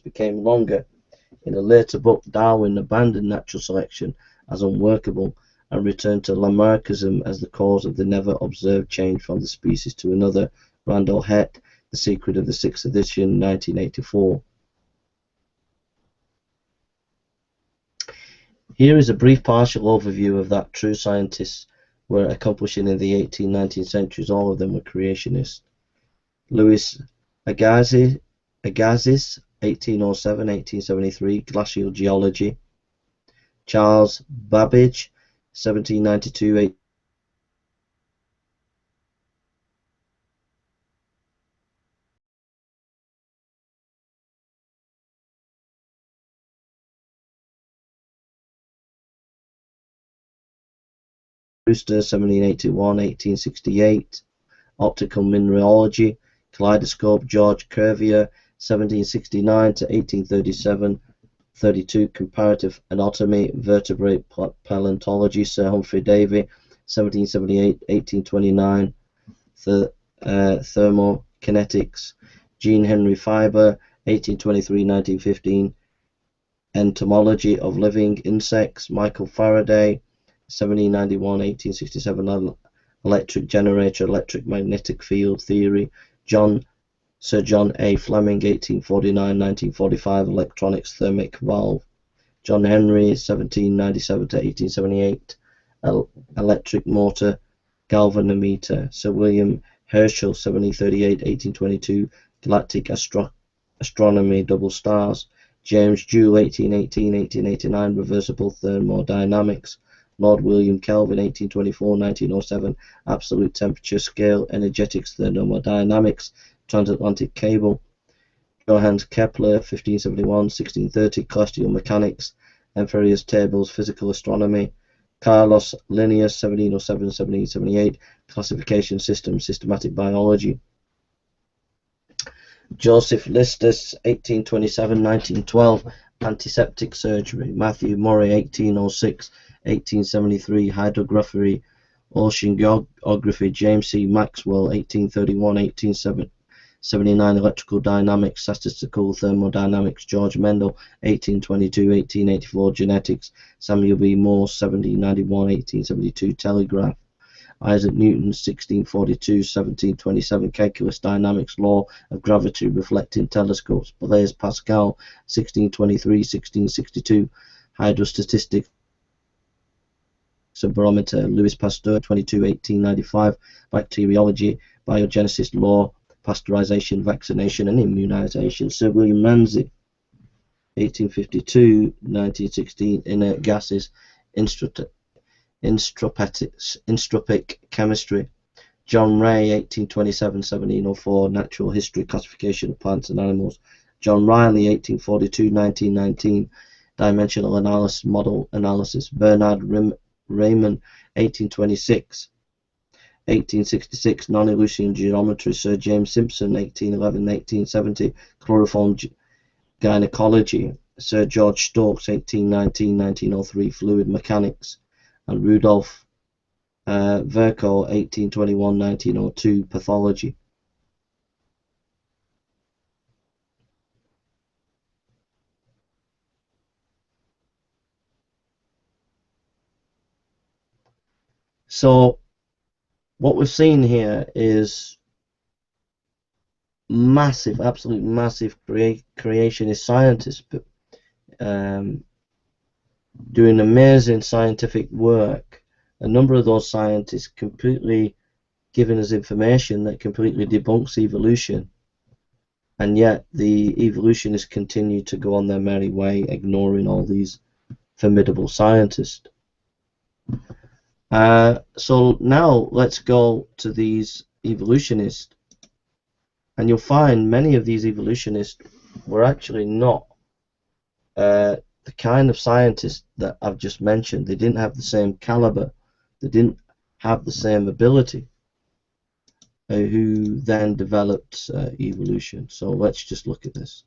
became longer. In a later book, Darwin abandoned natural selection as unworkable and returned to Lamarckism as the cause of the never observed change from the species to another. Randall Hett, The Secret of the Sixth Edition, 1984. Here is a brief partial overview of that true scientists were accomplishing in the 18th, 19th centuries. All of them were creationists. Louis Agassiz, 1807-1873, glacial geology. Charles Babbage, 1792. Brewster, 1781-1868, optical mineralogy. Kaleidoscope, George Cuvier, 1769-1837, 32, comparative anatomy, vertebrate paleontology. Sir Humphrey Davy, 1778-1829, thermokinetics. Jean Henry Fabre, 1823-1915, entomology of living insects. Michael Faraday, 1791-1867, electric generator, electric magnetic field theory. Sir John A. Fleming, 1849-1945, electronics, thermic valve. John Henry, 1797-1878, electric motor, galvanometer. Sir William Herschel, 1738-1822, galactic astronomy, double stars. James Joule, 1818-1889, reversible thermodynamics. Lord William Kelvin, 1824-1907, absolute temperature scale, energetics, thermodynamics, transatlantic cable. Johannes Kepler, 1571-1630, celestial mechanics, Amphire's tables, physical astronomy. Carlos Linnaeus, 1707-1778, classification system, systematic biology. Joseph Listus, 1827-1912, antiseptic surgery. Matthew Murray, 1806-1873, hydrography, oceanography. James C. Maxwell, 1831-1879, electrical dynamics, statistical thermodynamics. George Mendel, 1822-1884, genetics. Samuel B. Morse, 1791-1872, telegraph. Isaac Newton, 1642-1727, calculus, dynamics, law of gravity, reflecting telescopes. Blaise Pascal, 1623-1662, hydrostatistics, barometer. Louis Pasteur, 22-1895, bacteriology, biogenesis, law, pasteurization, vaccination, and immunization. Sir William Ramsay, 1852-1916, inert gases, entropic chemistry. John Ray, 1827-1704, natural history, classification of plants and animals. John Riley, 1842-1919, dimensional analysis, model analysis. Bernard Riemann, 1826, non-Euclidean geometry. Sir James Simpson, 1811-1870, chloroform gynecology. Sir George Stokes, 1819-1903, fluid mechanics. And Rudolf Virchow, 1821-1902, pathology. So what we've seen here is massive, absolute massive creationist scientists doing amazing scientific work. A number of those scientists completely giving us information that completely debunks evolution, and yet the evolutionists continue to go on their merry way, ignoring all these formidable scientists. So now let's go to these evolutionists, and you'll find many of these evolutionists were actually not the kind of scientists that I've just mentioned. They didn't have the same caliber, they didn't have the same ability, who then developed evolution. So let's just look at this.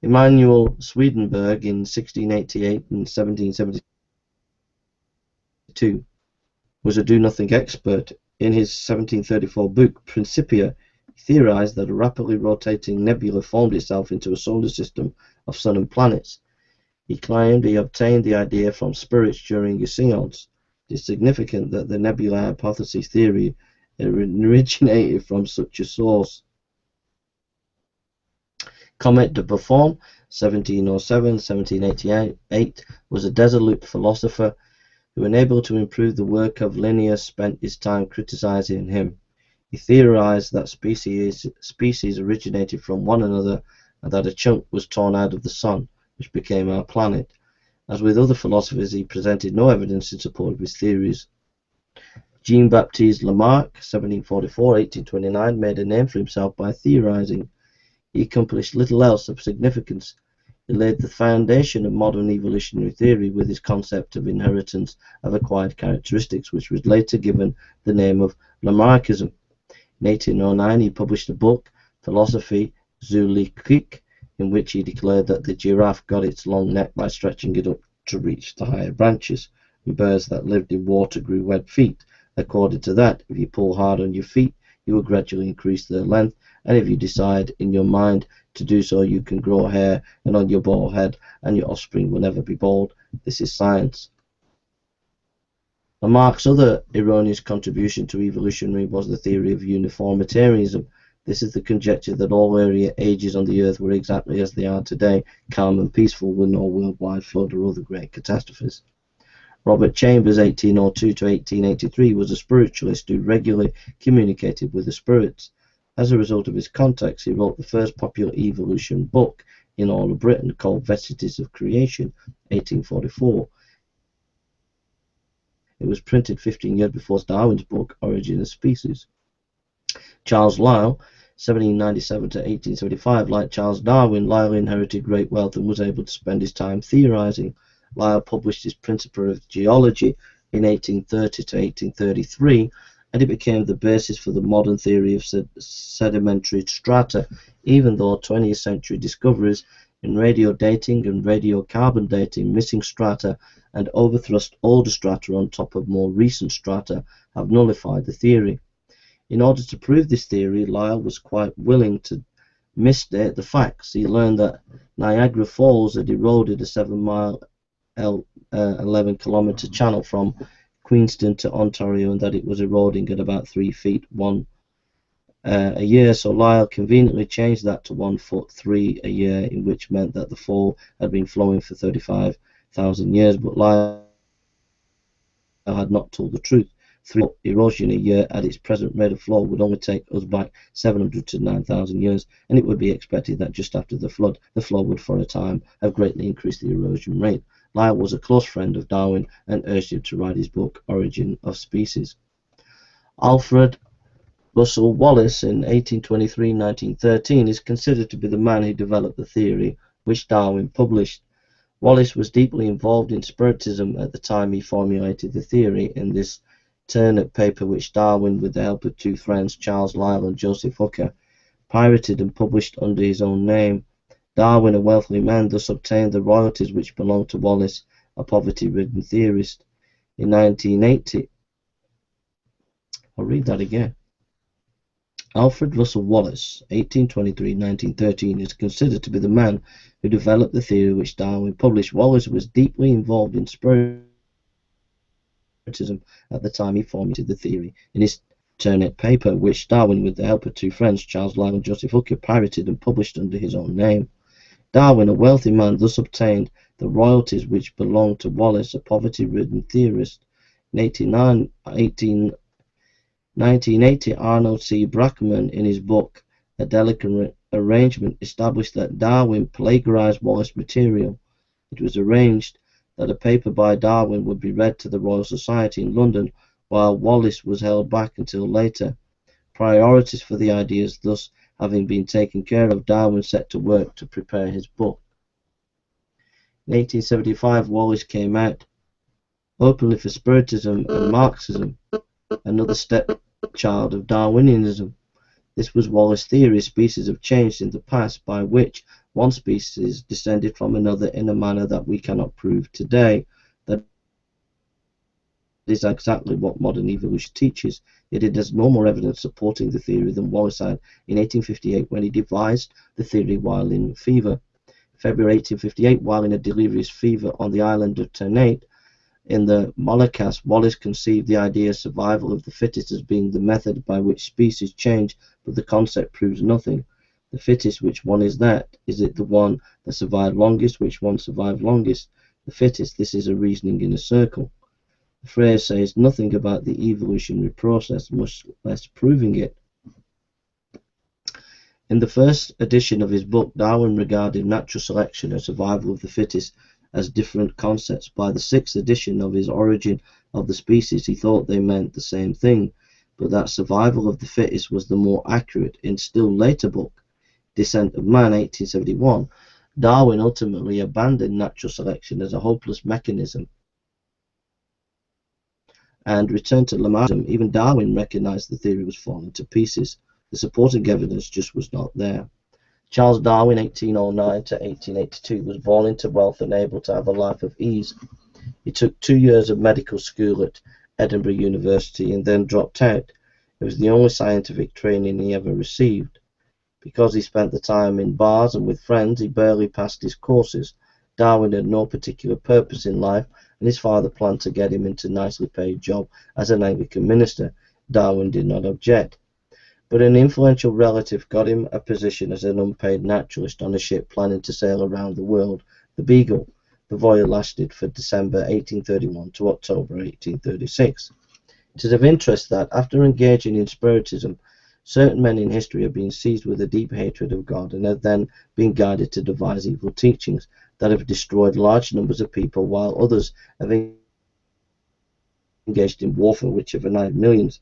Emanuel Swedenborg in 1688 and 1772 was a do-nothing expert. In his 1734 book Principia, he He theorized that a rapidly rotating nebula formed itself into a solar system of sun and planets. He claimed he obtained the idea from spirits during his seance. It is significant that the nebula hypothesis theory originated from such a source. Comte de Buffon, 1707-1788, was a Desaloope philosopher who, unable to improve the work of Linnaeus, spent his time criticizing him. He theorized that species originated from one another and that a chunk was torn out of the sun, which became our planet. As with other philosophers, he presented no evidence in support of his theories. Jean-Baptiste Lamarck, 1744-1829, made a name for himself by theorizing. He accomplished little else of significance. He laid the foundation of modern evolutionary theory with his concept of inheritance of acquired characteristics, which was later given the name of Lamarckism. In 1809, he published a book, Philosophie Zoologique, in which he declared that the giraffe got its long neck by stretching it up to reach the higher branches, and birds that lived in water grew webbed feet. According to that, if you pull hard on your feet, you will gradually increase their length, and if you decide in your mind to do so, you can grow hair and on your bald head, and your offspring will never be bald. This is science. Lamarck's other erroneous contribution to evolutionary was the theory of uniformitarianism. This is the conjecture that all earlier ages on the Earth were exactly as they are today, calm and peaceful, with no worldwide flood or other great catastrophes. Robert Chambers, 1802-1883, was a spiritualist who regularly communicated with the spirits. As a result of his contacts, he wrote the first popular evolution book in all of Britain, called Vestiges of Creation, 1844. It was printed 15 years before Darwin's book, Origin of Species. Charles Lyell, 1797-1875, like Charles Darwin, Lyell inherited great wealth and was able to spend his time theorizing. Lyell published his Principia of Geology in 1830-1833, and it became the basis for the modern theory of sedimentary strata, even though 20th century discoveries in radio dating and radiocarbon dating missing strata and overthrust older strata on top of more recent strata have nullified the theory. In order to prove this theory, Lyell was quite willing to misstate the facts. He learned that Niagara Falls had eroded a 7-mile 11-kilometer channel from Queenston to Ontario, and that it was eroding at about 3 feet a year. So Lyell conveniently changed that to 1 foot 3 a year, in which meant that the fall had been flowing for 35,000 years. But Lyell had not told the truth. 3 foot erosion a year at its present rate of flow would only take us back 700 to 9,000 years, and it would be expected that just after the flood, the flow would for a time have greatly increased the erosion rate. Lyell was a close friend of Darwin and urged him to write his book, Origin of Species. Alfred Russel Wallace, in 1823-1913, is considered to be the man who developed the theory which Darwin published. Wallace was deeply involved in Spiritism at the time he formulated the theory in this turnip paper, which Darwin, with the help of 2 friends, Charles Lyell and Joseph Hooker, pirated and published under his own name. Darwin, a wealthy man, thus obtained the royalties which belonged to Wallace, a poverty-ridden theorist. In 1980, I'll read that again. Alfred Russel Wallace, 1823-1913, is considered to be the man who developed the theory which Darwin published. Wallace was deeply involved in Spiritism at the time he formulated the theory in his turnip paper, which Darwin, with the help of 2 friends, Charles Lyell and Joseph Hooker, pirated and published under his own name. Darwin, a wealthy man, thus obtained the royalties which belonged to Wallace, a poverty-ridden theorist. In 1980, Arnold C. Brackman, in his book A Delicate Arrangement, established that Darwin plagiarized Wallace material. It was arranged that a paper by Darwin would be read to the Royal Society in London, while Wallace was held back until later. Priorities for the ideas thus having been taken care of, Darwin set to work to prepare his book. In 1875, Wallace came out openly for Spiritism and Marxism, another stepchild of Darwinianism. This was Wallace's theory: species have changed in the past, by which one species descended from another in a manner that we cannot prove today. That is exactly what modern evolution teaches, yet it has no more evidence supporting the theory than Wallace had in 1858 when he devised the theory while in fever. February 1858, while in a delirious fever on the island of Ternate, in the Moluccas, Wallace conceived the idea of survival of the fittest as being the method by which species change, but the concept proves nothing. The fittest, which one is that? Is it the one that survived longest? Which one survived longest? The fittest. This is a reasoning in a circle. The phrase says nothing about the evolutionary process, much less proving it. In the first edition of his book, Darwin regarded natural selection and survival of the fittest as different concepts. By the sixth edition of his Origin of the Species, he thought they meant the same thing, but that survival of the fittest was the more accurate. In still later book, Descent of Man, 1871, Darwin ultimately abandoned natural selection as a hopeless mechanism and returned to Lamarckism. Even Darwin recognized the theory was falling to pieces. The supporting evidence just was not there. Charles Darwin, 1809 to 1882, was born into wealth and able to have a life of ease. He took 2 years of medical school at Edinburgh University and then dropped out. It was the only scientific training he ever received. Because he spent the time in bars and with friends, he barely passed his courses. Darwin had no particular purpose in life, and his father planned to get him into a nicely paid job as an Anglican minister. Darwin did not object, but an influential relative got him a position as an unpaid naturalist on a ship planning to sail around the world, the Beagle. The voyage lasted from December 1831 to October 1836. It is of interest that, after engaging in Spiritism, certain men in history have been seized with a deep hatred of God and have then been guided to devise evil teachings that have destroyed large numbers of people, while others have engaged in warfare which have annihilated millions.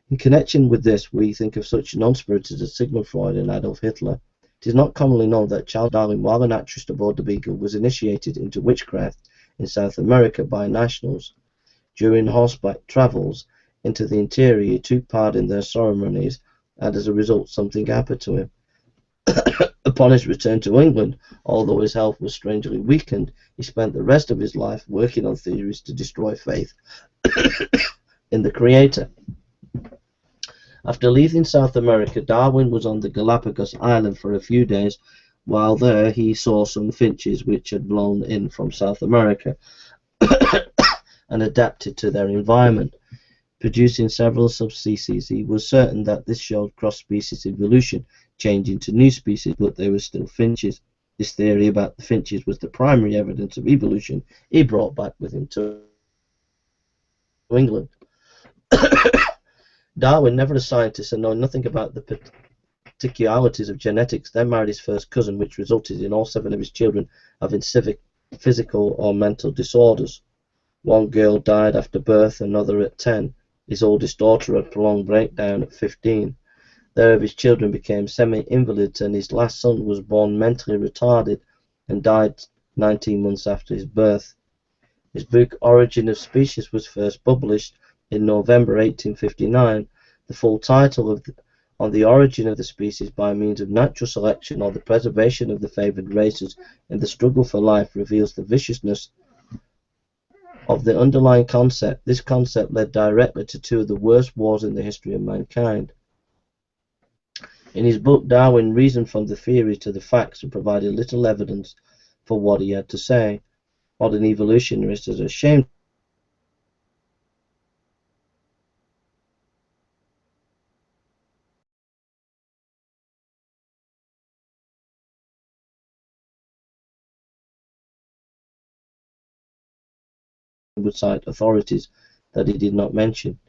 In connection with this, we think of such non-spiritists as Sigmund Freud and Adolf Hitler. It is not commonly known that Charles Darwin, while a naturalist aboard the Beagle, was initiated into witchcraft in South America by nationals. During horseback travels into the interior, he took part in their ceremonies, and as a result something happened to him. Upon his return to England, although his health was strangely weakened, he spent the rest of his life working on theories to destroy faith in the Creator. After leaving South America, Darwin was on the Galapagos Island for a few days. While there, he saw some finches which had blown in from South America and adapted to their environment, producing several subspecies. He was certain that this showed cross-species evolution, changing to new species, but they were still finches. This theory about the finches was the primary evidence of evolution he brought back with him to England. Darwin, never a scientist and knowing nothing about the particularities of genetics, then married his first cousin, which resulted in all 7 of his children having physical or mental disorders. One girl died after birth, another at 10. His oldest daughter had prolonged breakdown at 15. There of his children became semi-invalids, and his last son was born mentally retarded and died 19 months after his birth. His book Origin of Species was first published in November 1859. The full title On the Origin of the Species by Means of Natural Selection or the Preservation of the Favoured Races in the Struggle for Life reveals the viciousness of the underlying concept. This concept led directly to 2 of the worst wars in the history of mankind. In his book, Darwin reasoned from the theory to the facts and provided little evidence for what he had to say. Modern evolutionists are ashamed would cite authorities that he did not mention.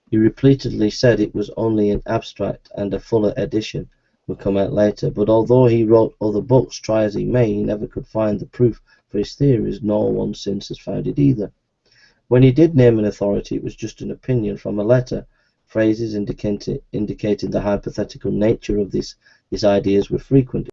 He repeatedly said it was only an abstract and a fuller edition would come out later, but although he wrote other books, try as he may, he never could find the proof for his theories. No one since has found it either. When he did name an authority, it was just an opinion from a letter. Phrases indicating the hypothetical nature of his ideas were frequent.